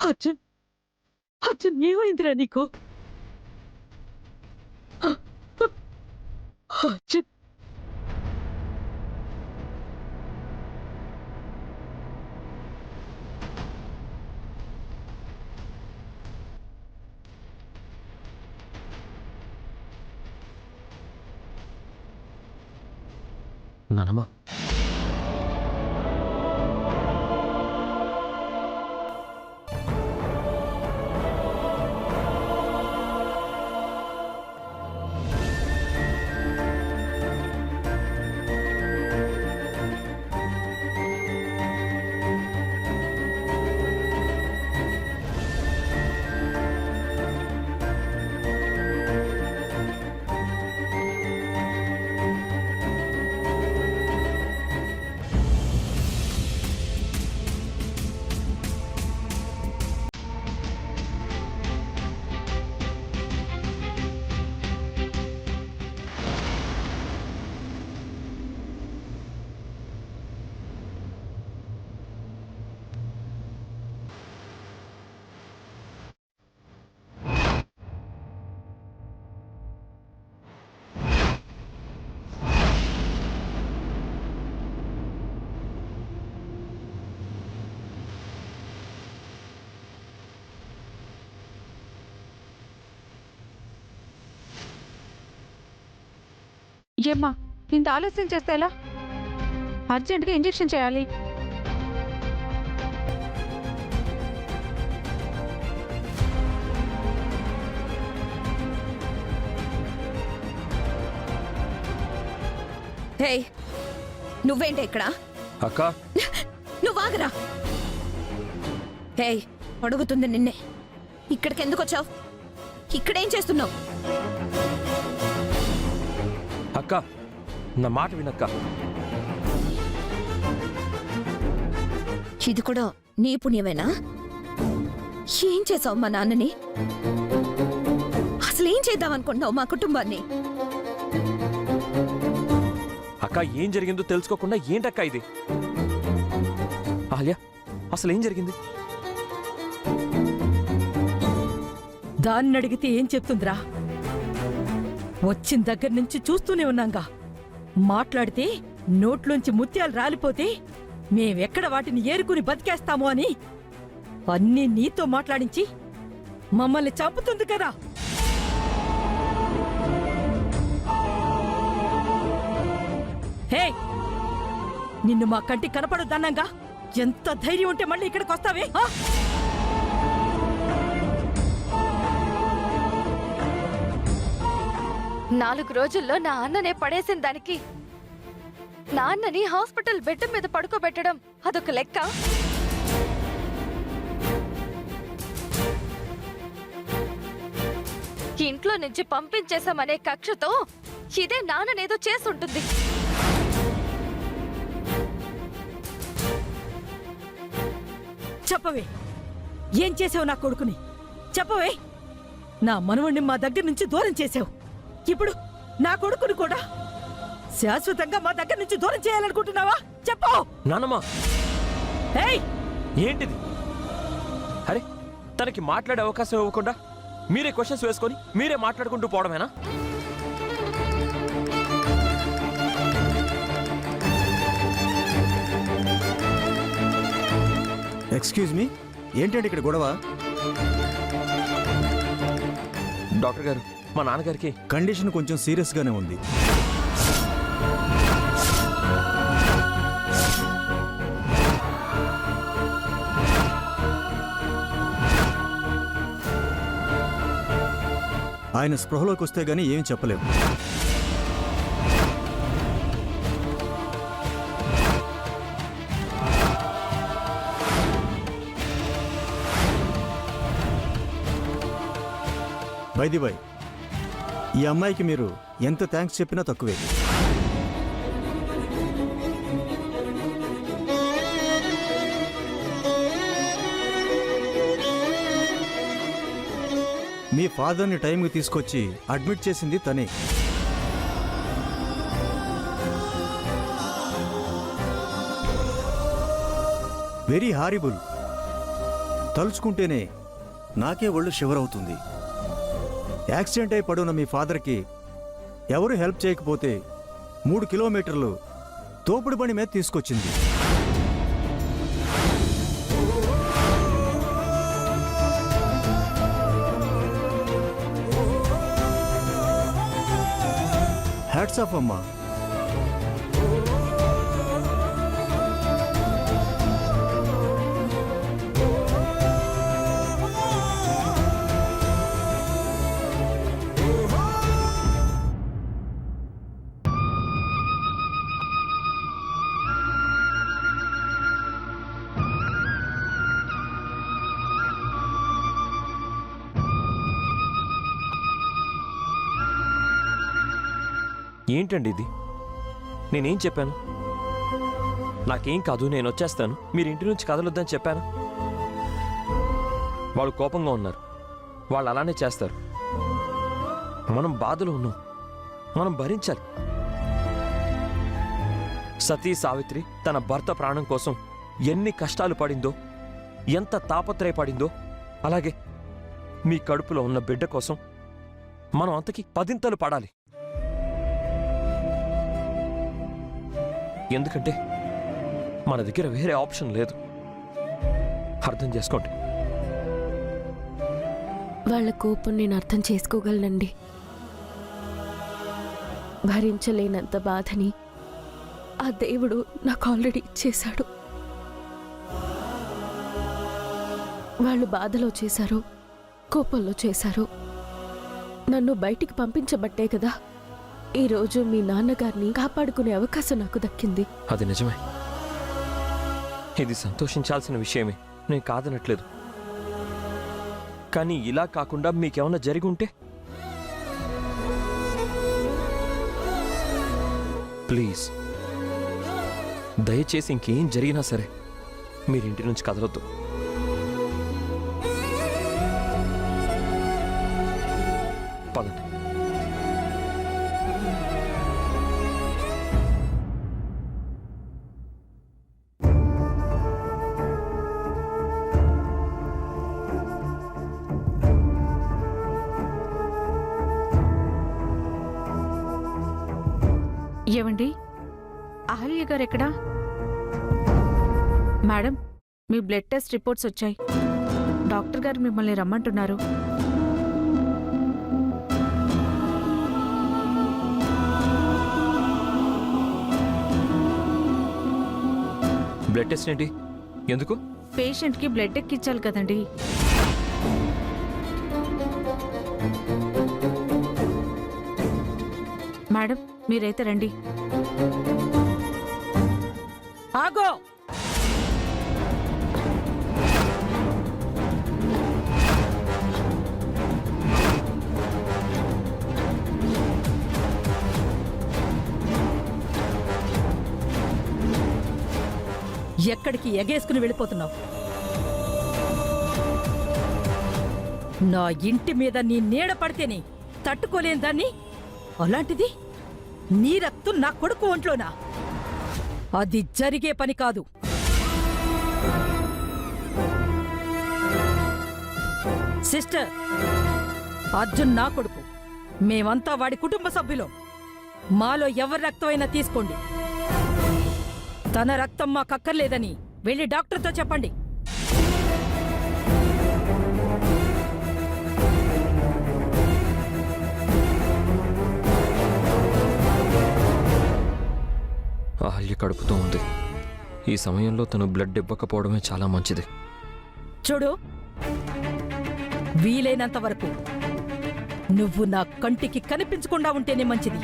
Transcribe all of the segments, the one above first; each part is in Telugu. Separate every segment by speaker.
Speaker 1: అర్జున్, అర్జున్ ఏమైందిరా నీకు? అర్జున్,
Speaker 2: నానమ్మ,
Speaker 3: ఏమ్మా, ఇంత ఆలస్యం చేస్తే ఎలా? అర్జెంటుగా ఇంజెక్షన్ చేయాలి.
Speaker 4: హే, నువ్వేంటి ఇక్కడ?
Speaker 2: అక్క,
Speaker 4: నువ్వు ఆగరా. హే, అడుగుతుంది నిన్నే. ఇక్కడికి ఎందుకు వచ్చావు? ఇక్కడేం చేస్తున్నావు?
Speaker 2: అక్క, నా మాట వినక్క.
Speaker 4: ఇది కూడా నీ పుణ్యమేనా? ఏం చేసావు మా నాన్నని? అసలు ఏం చేద్దామనుకుంటున్నావు మా కుటుంబాన్ని?
Speaker 2: అక్క, ఏం జరిగిందో తెలుసుకోకుండా ఏంటక్క ఇది? ఆలియా, అసలు ఏం జరిగింది?
Speaker 1: దాన్ని అడిగితే ఏం చెప్తుందిరా? వచ్చిన దగ్గర నుంచి చూస్తూనే ఉన్నాంగా. మాట్లాడితే నోట్లోంచి ముత్యాలు రాలిపోతే మేమెక్కడ వాటిని ఏరుకుని బతికేస్తాము అని అన్నీ నీతో మాట్లాడించి మమ్మల్ని చంపుతుంది కదా. హే, నిన్ను మా కంటి కనపడొద్దన్నాగా. ఎంత ధైర్యం ఉంటే మళ్ళీ ఇక్కడికి వస్తావే?
Speaker 5: 4 రోజుల్లో నా అన్ననే పడేసిన దానికి నాన్నని హాస్పిటల్ బెడ్ మీద పడుకోబెట్టడం అదొక లెక్క? ఇంట్లో నుంచి పంపించేశామనే కక్షతో ఇదే నాన్ననేదో చేసుంటుంది.
Speaker 1: చెప్పవే, ఏం చేసావు నా కొడుకుని? చెప్పవే. నా మనవణ్ణి మా దగ్గర నుంచి దూరం చేసావు. ఇప్పుడు నా కొడుకుని కూడా శాశ్వతంగా మా దగ్గర నుంచి దూరం చేయాలనుకుంటున్నావా? చెప్పు.
Speaker 2: నానమ్మ,
Speaker 1: ఏయ్,
Speaker 2: ఏంటిది? అరే, తనకి మాట్లాడే అవకాశం ఇవ్వకుండా మీరే క్వశ్చన్స్ వేసుకొని మీరే మాట్లాడుకుంటూ పోవడమేనా?
Speaker 6: ఎక్స్క్యూజ్ మీ, ఏంటంటే ఇక్కడ గొడవ?
Speaker 2: డాక్టర్ గారు, మా నాన్నగారికి
Speaker 6: కండిషన్ కొంచెం సీరియస్ గానే ఉంది. ఆయన స్పృహలోకి వస్తే గానీ ఏం చెప్పలేము. బై ది బై, ఈ అమ్మాయికి మీరు ఎంత థ్యాంక్స్ చెప్పినా తక్కువే. మీ ఫాదర్ని టైంకి తీసుకొచ్చి అడ్మిట్ చేసింది తనే. Very horrible. తలుచుకుంటేనే నాకే ఒళ్ళు షివర్ అవుతుంది. యాక్సిడెంట్ అయి పడున్న మీ ఫాదర్కి ఎవరు హెల్ప్ చేయకపోతే 3 కిలోమీటర్లు తోపుడు బండి మీద తీసుకొచ్చింది. హ్యాట్స్ ఆఫ్ అమ్మా.
Speaker 2: ఏంటండి ఇది? నేనేం చెప్పాను? నాకేం కాదు, నేను వచ్చేస్తాను, మీరు ఇంటి నుంచి కదలొద్దని చెప్పాను. వాళ్ళు కోపంగా ఉన్నారు, వాళ్ళు అలానే చేస్తారు. మనం బాధలో ఉన్నాం, మనం భరించాలి. సతీ సావిత్రి తన భర్త ప్రాణం కోసం ఎన్ని కష్టాలు పడిందో, ఎంత తాపత్రయపడిందో, అలాగే మీ కడుపులో ఉన్న బిడ్డ కోసం మనం అంతకి 10 పడాలి. ఎందుకంటే మన దగ్గర వేరే ఆప్షన్ లేదు. అర్థం చేసుకోండి.
Speaker 7: వాళ్ళ కోపం నేను అర్థం చేసుకోగలనండి. భరించలేనంత బాధని ఆ దేవుడు నాకు ఆల్రెడీ ఇచ్చేశాడు. వాళ్ళు బాధలో చేశారు, కోపంలో చేశారు. నన్ను బయటికి పంపించబట్టే కదా ఈరోజు మీ నాన్నగారిని కాపాడుకునే అవకాశం నాకు దక్కింది.
Speaker 2: అది నిజమే, ఇది సంతోషించాల్సిన విషయమే, నేను కాదనట్లేదు. కానీ ఇలా కాకుండా మీకేమన్నా జరిగి ఉంటే ప్లీజ్ దయచేసి ఇంకేం జరిగినా సరే మీరింటి నుంచి కదలొద్దు. పదండి.
Speaker 3: ఏమండి, అహల్య గారు ఎక్కడా? మేడం, మీ బ్లడ్ టెస్ట్ రిపోర్ట్స్ వచ్చాయి. డాక్టర్ గారు మిమ్మల్ని రమ్మంటున్నారు.
Speaker 2: బ్లడ్ టెస్ట్ ఏంటి? ఎందుకు?
Speaker 3: పేషెంట్కి బ్లడ్ ఎక్కించాలి కదండి. మేడం, మీరైతే రండి.
Speaker 1: ఆగో! ఎక్కడికి ఎగేసుకుని వెళ్ళిపోతున్నావు? నా ఇంటి మీద నీ నీడ పడితేనే తట్టుకోలేని దాన్ని, అలాంటిది నీ రక్తం నా కొడుకు ఒంట్లోనా? అది జరిగే పని కాదు. సిస్టర్, అర్జున్ నా కొడుకు, మేమంతా వాడి కుటుంబ సభ్యులం. మాలో ఎవరి రక్తమైనా తీసుకోండి. తన రక్తం మాకక్కర్లేదని వెళ్ళి డాక్టర్తో చెప్పండి.
Speaker 2: అహల్య కడుపుతో ఉంది. ఈ సమయంలో తను బ్లడ్ ఇవ్వకపోవడమే చాలా మంచిది.
Speaker 1: చూడు, వీలైనంత వరకు నువ్వు నా కంటికి కనిపించకుండా ఉంటేనే మంచిది.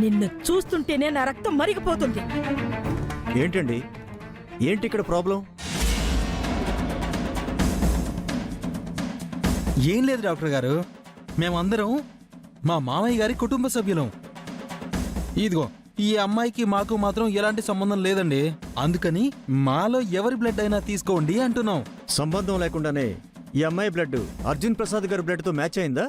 Speaker 1: నిన్ను చూస్తుంటేనే నా రక్తం మరిగిపోతుంది.
Speaker 6: ఏంటండి, ఏంటి ఇక్కడ ప్రాబ్లం?
Speaker 8: ఏం లేదు డాక్టర్ గారు, మేమందరం మా మామయ్య గారి కుటుంబ సభ్యులం. ఇదిగో ఈ అమ్మాయికి మాకు మాత్రం ఎలాంటి సంబంధం లేదండి. అందుకని మాలో ఎవరి బ్లడ్ అయినా తీసుకోండి అంటున్నాం.
Speaker 6: సంబంధం లేకుండానే ఈ అమ్మాయి బ్లడ్ అర్జున్ ప్రసాద్ గారి బ్లడ్తో మ్యాచ్ అయిందా?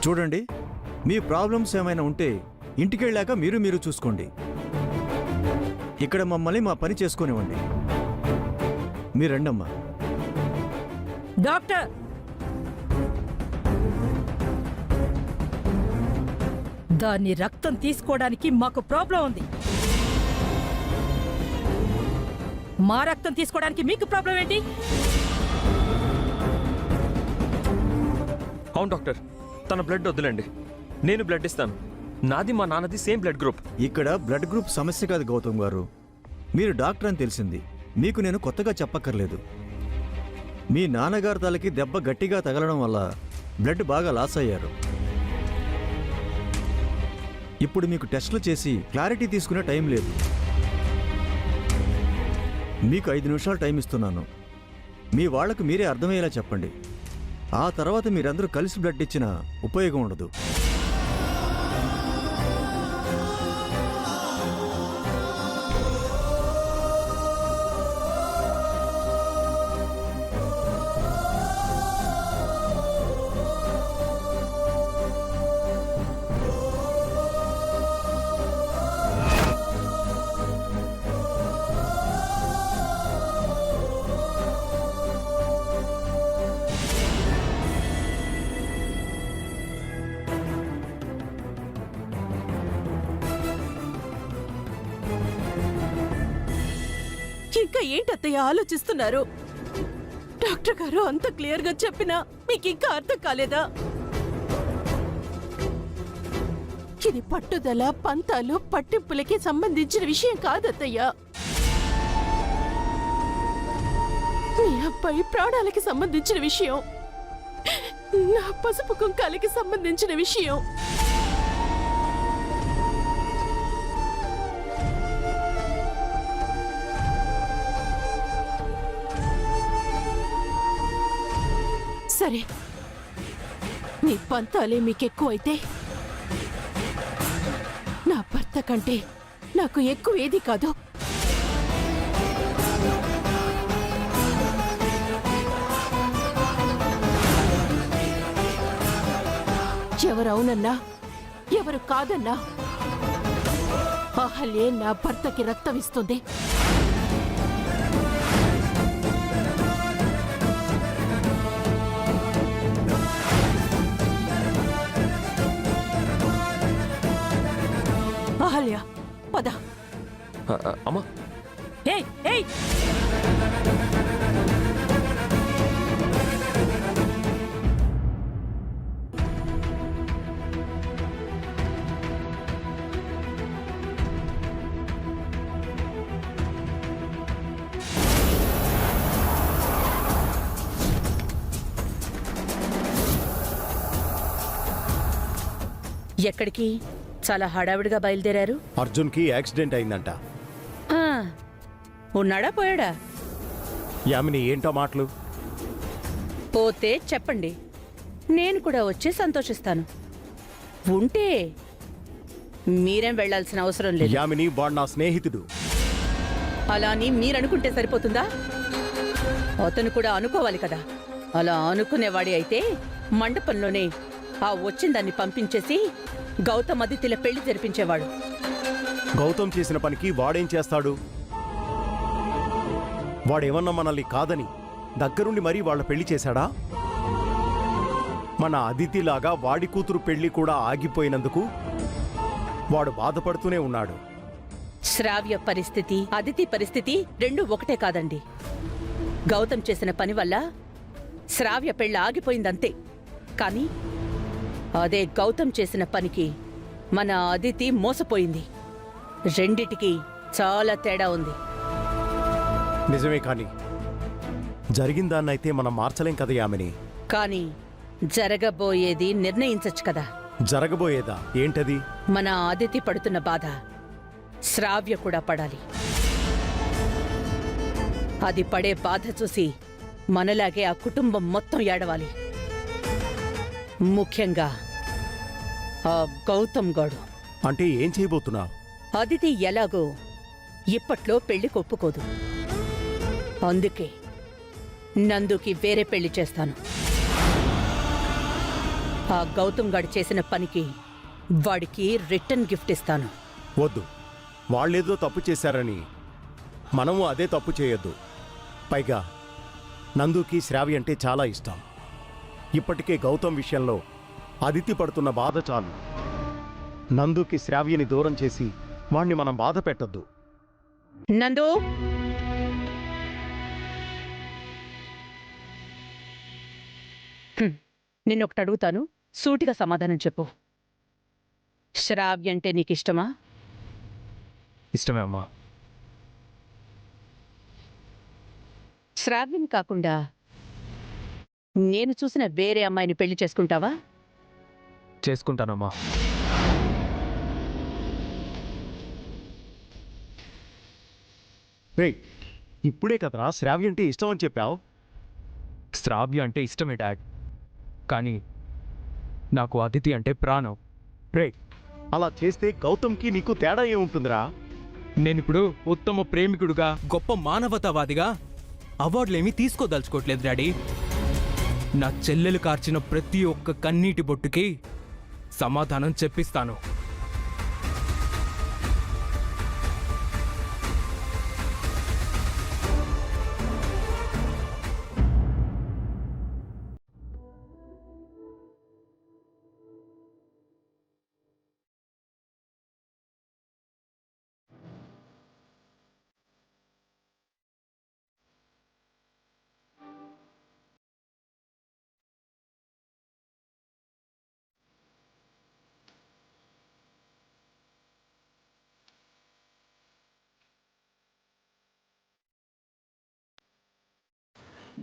Speaker 6: చూడండి, మీ ప్రాబ్లమ్స్ ఏమైనా ఉంటే ఇంటికెళ్ళాక మీరు చూసుకోండి. ఇక్కడ మమ్మల్ని మా పని చేసుకోనివ్వండి. మీరు రండమ్మా.
Speaker 1: డాక్టర్, దాన్ని రక్తం తీసుకోవడానికి మాకు ప్రాబ్లం ఉంది. మా రక్తం తీసుకోవడానికి మీకు ప్రాబ్లం ఏంటి?
Speaker 2: అవును డాక్టర్, తన బ్లడ్ వద్దులేండి, నేను బ్లడ్ ఇస్తాను. నాది మా నాన్నది సేమ్ బ్లడ్ గ్రూప్.
Speaker 6: ఇక్కడ బ్లడ్ గ్రూప్ సమస్య కాదు గౌతమ్ గారు. మీరు డాక్టర్ అని తెలిసింది. మీకు నేను కొత్తగా చెప్పక్కర్లేదు. మీ నాన్నగారి తలకి దెబ్బ గట్టిగా తగలడం వల్ల బ్లడ్ బాగా లాస్ అయ్యారు. ఇప్పుడు మీకు టెస్టులు చేసి క్లారిటీ తీసుకునే టైం లేదు. మీకు 5 నిమిషాలు టైం ఇస్తున్నాను. మీ వాళ్లకు మీరే అర్థమయ్యేలా చెప్పండి. ఆ తర్వాత మీరందరూ కలిసి బ్లడ్ ఇచ్చినా ఉపయోగం ఉండదు.
Speaker 7: ఇంకా ఏంటత్తయ్య ఆలోచిస్తున్నారు? డాక్టర్ గారు అంత క్లియర్ గా చెప్పినా మీకు ఇంకా అర్థం కాలేదా? ఇది పట్టుదల, పంతాలు, పట్టింపులకి సంబంధించిన విషయం కాదత్తయ్య. మీ అబ్బాయి ప్రాణాలకి సంబంధించిన విషయం, నా పసుపు కుంకాలకి సంబంధించిన విషయం. సరే, మీ పంతాలే మీకెక్కువైతే నా భర్త కంటే నాకు ఎక్కువ ఏది కాదు. ఎవరు అవునన్నా ఎవరు కాదన్నా అహల్యే నా భర్తకి రక్తం ఇస్తుంది. అహల్య, పద.
Speaker 2: అమ్మా,
Speaker 1: ఏయ్ ఏయ్,
Speaker 9: ఎక్కడికి? చాలా హడావిడిగా బయలుదేరారు.
Speaker 10: అర్జున్కి యాక్సిడెంట్ అయిందంట.
Speaker 9: ఆ, ఉన్నాడా పోయాడా?
Speaker 10: యామిని, ఏంటో మాటలు?
Speaker 9: పోతే చెప్పండి, నేను కూడా వచ్చి సంతోషిస్తాను. ఉంటే మీరేం వెళ్ళాల్సిన అవసరం లేదు.
Speaker 10: యామిని వాడు నా స్నేహితుడు.
Speaker 9: అలా అని మీరనుకుంటే సరిపోతుందా? అతను కూడా అనుకోవాలి కదా. అలా అనుకునేవాడి అయితే మండపంలోనే ఆ వచ్చిందాన్ని పంపించేసి గౌతమ్ అదితిల పెళ్లి జరిపించేవాడు.
Speaker 10: గౌతమ్ చేసిన పనికి వాడేం చేస్తాడు? వాడేమన్నా మనల్ని కాదని దగ్గరుండి మరీ వాళ్ళ పెళ్లి చేశాడా? మన అదితిలాగా వాడి కూతురు పెళ్లి కూడా ఆగిపోయినందుకు వాడు బాధపడుతూనే ఉన్నాడు.
Speaker 9: శ్రావ్య పరిస్థితి, అదితి పరిస్థితి రెండూ ఒకటే కాదండి. గౌతమ్ చేసిన పని వల్ల శ్రావ్య పెళ్లి ఆగిపోయిందంతే. కానీ అదే గౌతమ్ చేసిన పనికి మన అదితి మోసపోయింది. రెండిటికి చాలా తేడా ఉంది.
Speaker 10: నిజమే, కానీ జరిగిందాన్నైతే మనం మార్చలేం కదా యామిని.
Speaker 9: కానీ జరగబోయేది నిర్ణయించచ్చు కదా.
Speaker 10: జరగబోయేదా? ఏంటది?
Speaker 9: మన అదితి పడుతున్న బాధ శ్రావ్య కూడా పడాలి. అది పడే బాధ చూసి మనలాగే ఆ కుటుంబం మొత్తం ఏడవాలి. ముఖ్యంగా ఆ గౌతమ్ గాడు.
Speaker 10: అంటే ఏం చేయబోతున్నావు?
Speaker 9: అదితి ఎలాగో ఇప్పట్లో పెళ్లి ఒప్పుకోదు. అందుకే నందుకి వేరే పెళ్లి చేస్తాను. ఆ గౌతమ్ గాడు చేసిన పనికి వాడికి రిటర్న్ గిఫ్ట్ ఇస్తాను.
Speaker 10: వద్దు, వాళ్ళేదో తప్పు చేశారని మనము అదే తప్పు చేయొద్దు. పైగా నందుకి శ్రావ్య అంటే చాలా ఇష్టం. ఇప్పటికే గౌతమ్ విషయంలో అదితి పడుతున్న బాధ చాలు. నందుకి శ్రావ్యని దూరం చేసి వాణ్ణి మనం బాధ పెట్టొద్దు.
Speaker 9: నందు, నిన్నొకటి అడుగుతాను, సూటిగా సమాధానం చెప్పు. శ్రావ్య అంటే నీకిష్టమా?
Speaker 2: ఇష్టమే అమ్మా.
Speaker 9: శ్రావ్యని కాకుండా నేను చూసిన వేరే అమ్మాయిని పెళ్లి చేసుకుంటావా?
Speaker 2: చేసుకుంటానమ్మా.
Speaker 10: రేయ్, ఇప్పుడే కదరా శ్రావ్య అంటే ఇష్టం అని చెప్పావు.
Speaker 2: శ్రావ్య అంటే ఇష్టమే డాడ్, కానీ నాకు అదితి అంటే ప్రాణం.
Speaker 10: రేయ్, అలా చేస్తే గౌతమ్కి నీకు తేడా ఏముంటుందిరా?
Speaker 11: నేనిప్పుడు ఉత్తమ ప్రేమికుడుగా, గొప్ప మానవతావాదిగా అవార్డులేమీ తీసుకోదలుచుకోవట్లేదు డాడీ. నా చెల్లెలు కార్చిన ప్రతి ఒక్క కన్నీటి బొట్టుకి సమాధానం చెప్పిస్తాను.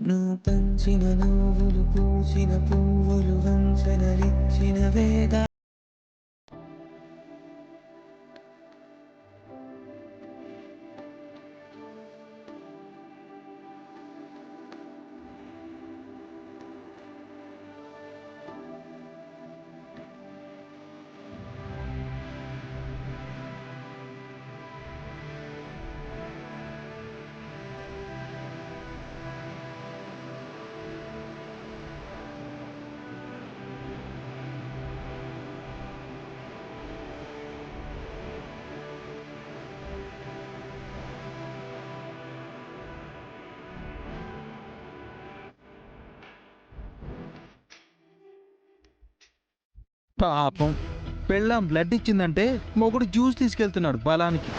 Speaker 12: నువ్వు పంచిన నువ్వులు పూసిన పువ్వులు వంచనలిచ్చిన వేద
Speaker 8: పాపం, పెళ్ళాం బ్లడ్ ఇచ్చిందంటే మొగుడు జ్యూస్ తీసుకెళ్తున్నాడు బలానికి.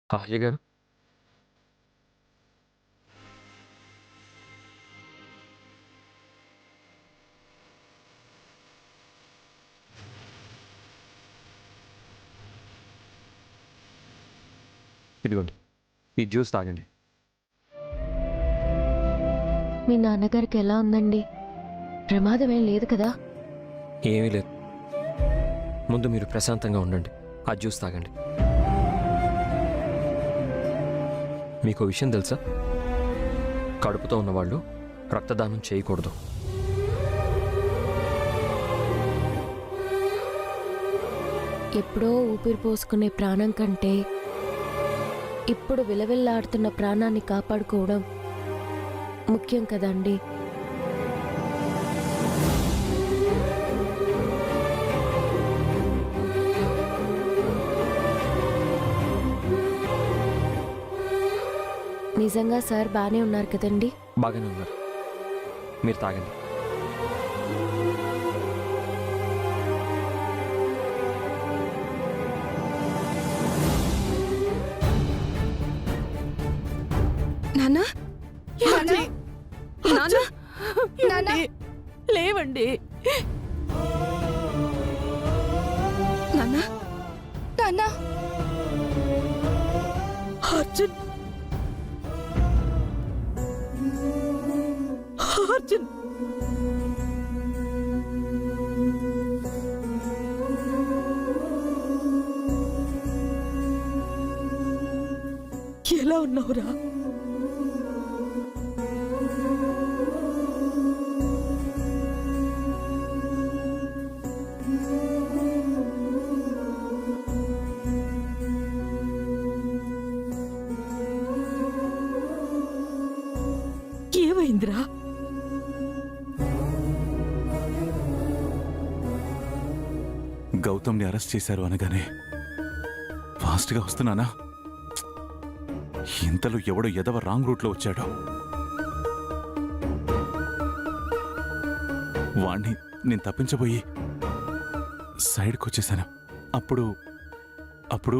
Speaker 2: అయ్య గారు, ఇదిగోండి, ఈ జ్యూస్ తాగండి.
Speaker 4: మీ నాన్నగారికి ఎలా ఉందండి? ప్రమాదం ఏం లేదు కదా?
Speaker 2: ఏమీ లేదు. ముందు మీరు ప్రశాంతంగా ఉండండి, ఆ జ్యూస్ తాగండి. మీకు విషయం తెలుసా? కడుపుతో ఉన్నవాళ్ళు రక్తదానం చేయకూడదు.
Speaker 4: ఎప్పుడో ఊపిరి పోసుకునే ప్రాణం కంటే ఇప్పుడు విలవిల్లాడుతున్న ప్రాణాన్ని కాపాడుకోవడం ముఖ్యం కదండి. నిజంగా సార్ బాగానే ఉన్నారు కదండి?
Speaker 2: బాగానే ఉన్నారు. మీరు తాగండి.
Speaker 7: నాన్న,
Speaker 5: నాన్న?
Speaker 7: నాన్న,
Speaker 5: నాన్న?
Speaker 7: లేవండి. నాన్న,
Speaker 5: నాన్న,
Speaker 7: అర్జున్, అర్జున్, ఎలా ఉన్నావురా?
Speaker 1: ఏమైందిరా?
Speaker 13: గౌతమ్ని అరెస్ట్ చేశారు అనగానే ఫాస్ట్గా వస్తున్నానా, ఇంతలో ఎవడో ఎదవ రాంగ్ రూట్లో వచ్చాడు. వాణ్ణి నేను తప్పించబోయి సైడ్కి వచ్చేసాను. అప్పుడు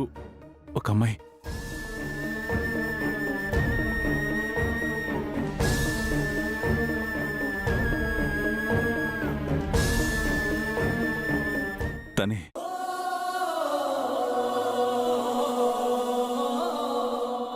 Speaker 13: ఒక అమ్మాయి తనే